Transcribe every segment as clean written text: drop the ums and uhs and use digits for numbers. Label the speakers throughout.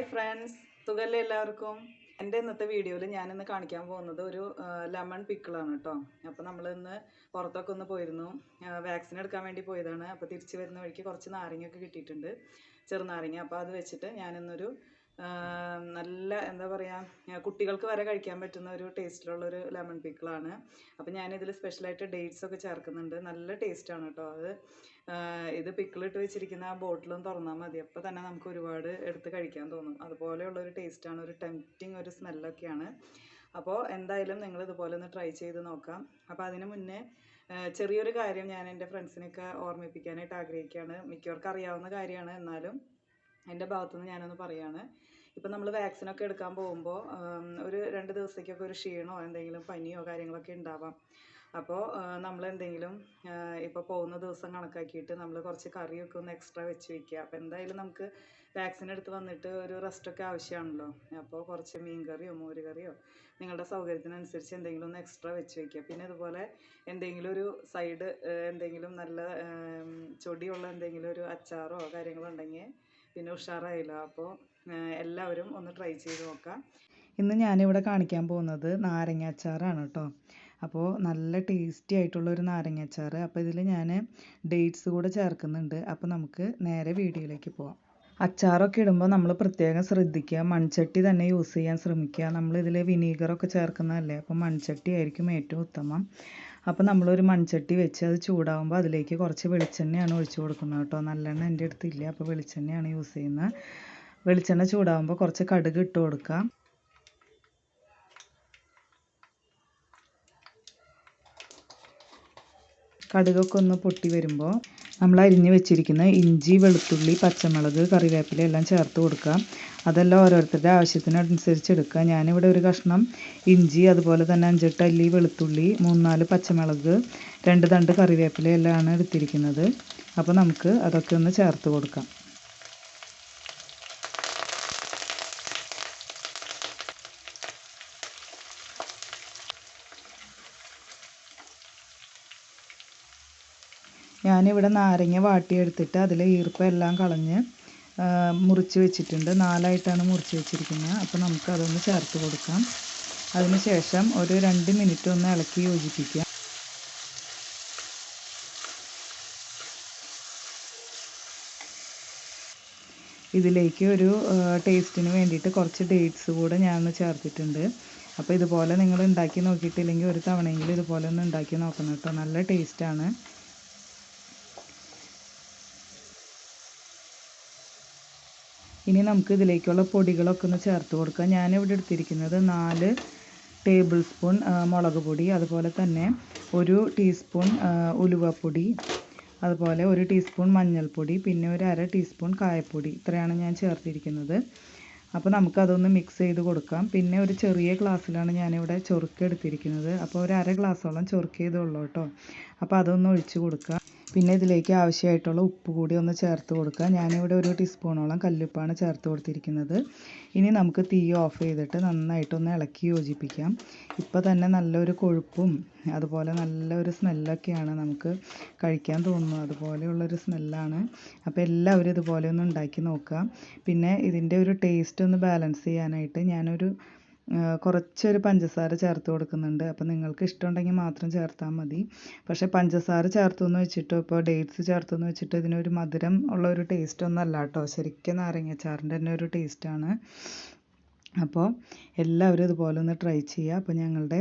Speaker 1: Hi friends, സുഖല്ലേ എല്ലാവർക്കും? എൻ്റെ ഇന്നത്തെ വീഡിയോയിൽ ഞാനിന്ന് കാണിക്കാൻ പോകുന്നത് ഒരു ലെമൺ പിക്കിളാണ് കേട്ടോ. അപ്പോൾ നമ്മളിന്ന് പുറത്തൊക്കെ ഒന്ന് പോയിരുന്നു, വാക്സിൻ എടുക്കാൻ വേണ്ടി പോയതാണ്. അപ്പോൾ തിരിച്ച് വരുന്ന വഴിക്ക് കുറച്ച് നാരങ്ങയൊക്കെ കിട്ടിയിട്ടുണ്ട്, ചെറുനാരങ്ങ. അപ്പോൾ അത് വെച്ചിട്ട് ഞാനിന്നൊരു നല്ല എന്താ പറയുക, കുട്ടികൾക്ക് വരെ കഴിക്കാൻ പറ്റുന്ന ഒരു ടേസ്റ്റിലുള്ളൊരു ലെമൺ പിക്കിളാണ്. അപ്പോൾ ഞാനിതിൽ സ്പെഷ്യലായിട്ട് ഡേറ്റ്സ് ഒക്കെ ചേർക്കുന്നുണ്ട്. നല്ല ടേസ്റ്റാണ് കേട്ടോ. ഇത് പിക്കിളിട്ട് വെച്ചിരിക്കുന്ന ആ ബോട്ടിലും തുറന്നാൽ മതി, അപ്പോൾ തന്നെ നമുക്ക് ഒരുപാട് എടുത്ത് കഴിക്കാൻ തോന്നും. അതുപോലെയുള്ളൊരു ടേസ്റ്റാണ്, ഒരു ടെംപ്റ്റിംഗ് ഒരു സ്മെല്ലൊക്കെയാണ്. അപ്പോൾ എന്തായാലും നിങ്ങൾ ഇതുപോലെ ഒന്ന് ട്രൈ ചെയ്ത് നോക്കാം. അപ്പോൾ അതിന് മുന്നേ ചെറിയൊരു കാര്യം ഞാൻ എൻ്റെ ഫ്രണ്ട്സിനൊക്കെ ഓർമ്മിപ്പിക്കാനായിട്ട് ആഗ്രഹിക്കുകയാണ്. മിക്കവർക്കും അറിയാവുന്ന കാര്യമാണ്, എന്നാലും എൻ്റെ ഭാഗത്തുനിന്ന് ഞാനൊന്ന് പറയുകയാണ്. ഇപ്പം നമ്മൾ വാക്സിനൊക്കെ എടുക്കാൻ പോകുമ്പോൾ ഒരു 2 ദിവസത്തേക്കൊക്കെ ഒരു ക്ഷീണമോ എന്തെങ്കിലും പനിയോ കാര്യങ്ങളൊക്കെ ഉണ്ടാവാം. അപ്പോൾ നമ്മളെന്തെങ്കിലും ഇപ്പോൾ പോകുന്ന ദിവസം കണക്കാക്കിയിട്ട് നമ്മൾ കുറച്ച് കറിയൊക്കെ ഒന്ന് എക്സ്ട്രാ വെച്ച് വയ്ക്കുക. അപ്പോൾ എന്തായാലും നമുക്ക് വാക്സിൻ എടുത്ത് വന്നിട്ട് ഒരു റെസ്റ്റൊക്കെ ആവശ്യമാണല്ലോ. അപ്പോൾ കുറച്ച് മീൻ കറിയോ മോര് കറിയോ നിങ്ങളുടെ സൗകര്യത്തിനനുസരിച്ച് എന്തെങ്കിലും ഒന്ന് എക്സ്ട്രാ വെച്ച് വയ്ക്കുക. പിന്നെ ഇതുപോലെ എന്തെങ്കിലും ഒരു സൈഡ് എന്തെങ്കിലും നല്ല ചൊടിയുള്ള എന്തെങ്കിലും ഒരു അച്ചാറോ കാര്യങ്ങളോ ഉണ്ടെങ്കിൽ പിന്നെ ഉഷാറായില്ല. അപ്പോൾ എല്ലാവരും ഒന്ന് ട്രൈ ചെയ്ത് നോക്കാം. ഇന്ന് ഞാനിവിടെ കാണിക്കാൻ പോകുന്നത് നാരങ്ങ അച്ചാറാണ് കേട്ടോ. അപ്പോൾ നല്ല ടേസ്റ്റി ആയിട്ടുള്ള ഒരു നാരങ്ങ അച്ചാർ. അപ്പോൾ ഇതിൽ ഞാൻ ഡേറ്റ്സ് കൂടെ ചേർക്കുന്നുണ്ട്. അപ്പോൾ നമുക്ക് നേരെ വീഡിയോയിലേക്ക് പോവാം. അച്ചാറൊക്കെ ഇടുമ്പോൾ നമ്മൾ പ്രത്യേകം ശ്രദ്ധിക്കുക, മൺചട്ടി തന്നെ യൂസ് ചെയ്യാൻ ശ്രമിക്കുക. നമ്മളിതിൽ വിനീഗറൊക്കെ ചേർക്കുന്നതല്ലേ, അപ്പോൾ മൺചട്ടി ആയിരിക്കും ഏറ്റവും ഉത്തമം. അപ്പോൾ നമ്മളൊരു മൺചട്ടി വെച്ച് അത് ചൂടാകുമ്പോൾ അതിലേക്ക് കുറച്ച് വെളിച്ചെണ്ണയാണ് ഒഴിച്ചു കൊടുക്കുന്നത് കേട്ടോ. നല്ലെണ്ണ എൻ്റെ അടുത്തില്ല, അപ്പോൾ വെളിച്ചെണ്ണയാണ് യൂസ് ചെയ്യുന്നത്. വെളിച്ചെണ്ണ ചൂടാകുമ്പോൾ കുറച്ച് കടുക് ഇട്ട് കൊടുക്കാം. കടുകൊക്കെ ഒന്ന് പൊട്ടി വരുമ്പോൾ നമ്മൾ അരിഞ്ഞ് വെച്ചിരിക്കുന്ന ഇഞ്ചി, വെളുത്തുള്ളി, പച്ചമുളക്, കറിവേപ്പില എല്ലാം ചേർത്ത് കൊടുക്കാം. അതെല്ലാം ഓരോരുത്തരുടെ ആവശ്യത്തിനനുസരിച്ച് എടുക്കുക. ഞാനിവിടെ ഒരു കഷ്ണം ഇഞ്ചി, അതുപോലെ തന്നെ 5-8 അല്ലി വെളുത്തുള്ളി, 3-4 പച്ചമുളക്, 2 തണ്ട് കറിവേപ്പില എല്ലാമാണ് എടുത്തിരിക്കുന്നത്. അപ്പോൾ നമുക്ക് അതൊക്കെ ഒന്ന് ചേർത്ത് കൊടുക്കാം. ഞാനിവിടെ നാരങ്ങ വാട്ടിയെടുത്തിട്ട് അതിലെ ഈർപ്പം എല്ലാം കളഞ്ഞ് മുറിച്ച് വെച്ചിട്ടുണ്ട്. 4ആയിട്ടാണ് മുറിച്ച് വെച്ചിരിക്കുന്നത്. അപ്പോൾ നമുക്ക് അതൊന്ന് ചേർത്ത് കൊടുക്കാം. അതിന് ശേഷം ഒരു 2 മിനിറ്റ് ഒന്ന് ഇളക്കി യോജിപ്പിക്കുക. ഇതിലേക്ക് ഒരു ടേസ്റ്റിന് വേണ്ടിയിട്ട് കുറച്ച് ഡേറ്റ്സ് കൂടെ ഞാൻ ചേർത്തിട്ടുണ്ട്. അപ്പോൾ ഇതുപോലെ നിങ്ങൾ ഉണ്ടാക്കി നോക്കിയിട്ടില്ലെങ്കിൽ ഒരു തവണയെങ്കിലും ഇതുപോലെ ഒന്ന് ഉണ്ടാക്കി നോക്കണം കേട്ടോ. നല്ല ടേസ്റ്റാണ്. ഇനി നമുക്ക് ഇതിലേക്കുള്ള പൊടികളൊക്കെ ഒന്ന് ചേർത്ത് കൊടുക്കാം. ഞാനിവിടെ എടുത്തിരിക്കുന്നത് 4 ടേബിൾ സ്പൂൺ മുളക് പൊടി, അതുപോലെ തന്നെ 1 ടീസ്പൂൺ ഉലുവപ്പൊടി, അതുപോലെ 1 ടീസ്പൂൺ മഞ്ഞൾപ്പൊടി, പിന്നെ ഒരു 1/2 ടീസ്പൂൺ കായപ്പൊടി. ഇത്രയാണ് ഞാൻ ചേർത്തിരിക്കുന്നത്. അപ്പോൾ നമുക്കതൊന്ന് മിക്സ് ചെയ്ത് കൊടുക്കാം. പിന്നെ ഒരു ചെറിയ ഗ്ലാസ്സിലാണ് ഞാനിവിടെ ചൊറുക്ക എടുത്തിരിക്കുന്നത്. അപ്പോൾ ഒരു 1/2 ഗ്ലാസ്സോളം ചൊറുക്ക ചെയ്തുള്ളൂ കേട്ടോ. അപ്പോൾ അതൊന്ന് ഒഴിച്ച് കൊടുക്കുക. പിന്നെ ഇതിലേക്ക് ആവശ്യമായിട്ടുള്ള ഉപ്പ് കൂടി ഒന്ന് ചേർത്ത് കൊടുക്കുക. ഞാനിവിടെ 1 ടീസ്പൂണോളം കല്ലുപ്പാണ് ചേർത്ത് കൊടുത്തിരിക്കുന്നത്. ഇനി നമുക്ക് തീ ഓഫ് ചെയ്തിട്ട് നന്നായിട്ടൊന്ന് ഇളക്കി യോജിപ്പിക്കാം. ഇപ്പോൾ തന്നെ നല്ലൊരു കൊഴുപ്പും അതുപോലെ നല്ലൊരു സ്മെല്ലൊക്കെയാണ് നമുക്ക് കഴിക്കാൻ തോന്നുന്നത്. അതുപോലെയുള്ളൊരു സ്മെല്ലാണ്. അപ്പോൾ എല്ലാവരും ഇതുപോലെ ഒന്ന് ഉണ്ടാക്കി നോക്കുക. പിന്നെ ഇതിൻ്റെ ഒരു ടേസ്റ്റ് ഒന്ന് ബാലൻസ് ചെയ്യാനായിട്ട് ഞാനൊരു കുറച്ചൊരു പഞ്ചസാര ചേർത്ത് കൊടുക്കുന്നുണ്ട്. അപ്പോൾ നിങ്ങൾക്ക് ഇഷ്ടമുണ്ടെങ്കിൽ മാത്രം ചേർത്താൽ മതി. പക്ഷേ പഞ്ചസാര ചേർത്തു എന്ന് വെച്ചിട്ടോ ഇപ്പോൾ ഡേറ്റ്സ് ചേർത്തു എന്ന് വെച്ചിട്ട് ഇതിനൊരു മധുരം ഉള്ള ഒരു ടേസ്റ്റ് ഒന്നല്ല കേട്ടോ. ശരിക്കും നാരങ്ങാച്ചാറിൻ്റെ തന്നെ ഒരു ടേസ്റ്റാണ്. അപ്പോൾ എല്ലാവരും ഇതുപോലെ ഒന്ന് ട്രൈ ചെയ്യുക. അപ്പോൾ ഞങ്ങളുടെ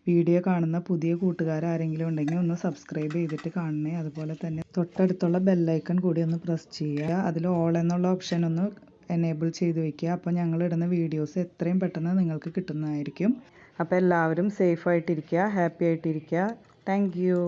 Speaker 1: വീഡിയോ കാണുന്ന പുതിയ കൂട്ടുകാരാരെങ്കിലും ഉണ്ടെങ്കിൽ ഒന്ന് സബ്സ്ക്രൈബ് ചെയ്തിട്ട് കാണണേ. അതുപോലെ തന്നെ തൊട്ടടുത്തുള്ള ബെല്ലൈക്കൺ കൂടി ഒന്ന് പ്രസ് ചെയ്യുക. അതിൽ ഓൾ എന്നുള്ള ഓപ്ഷൻ ഒന്ന് എനേബിൾ ചെയ്ത് വയ്ക്കുക. അപ്പോൾ ഞങ്ങളിടുന്ന വീഡിയോസ് എത്രയും പെട്ടെന്ന് നിങ്ങൾക്ക് കിട്ടുന്നതായിരിക്കും. അപ്പോൾ എല്ലാവരും സേഫായിട്ടിരിക്കുക, ഹാപ്പി ആയിട്ടിരിക്കുക. Thank you.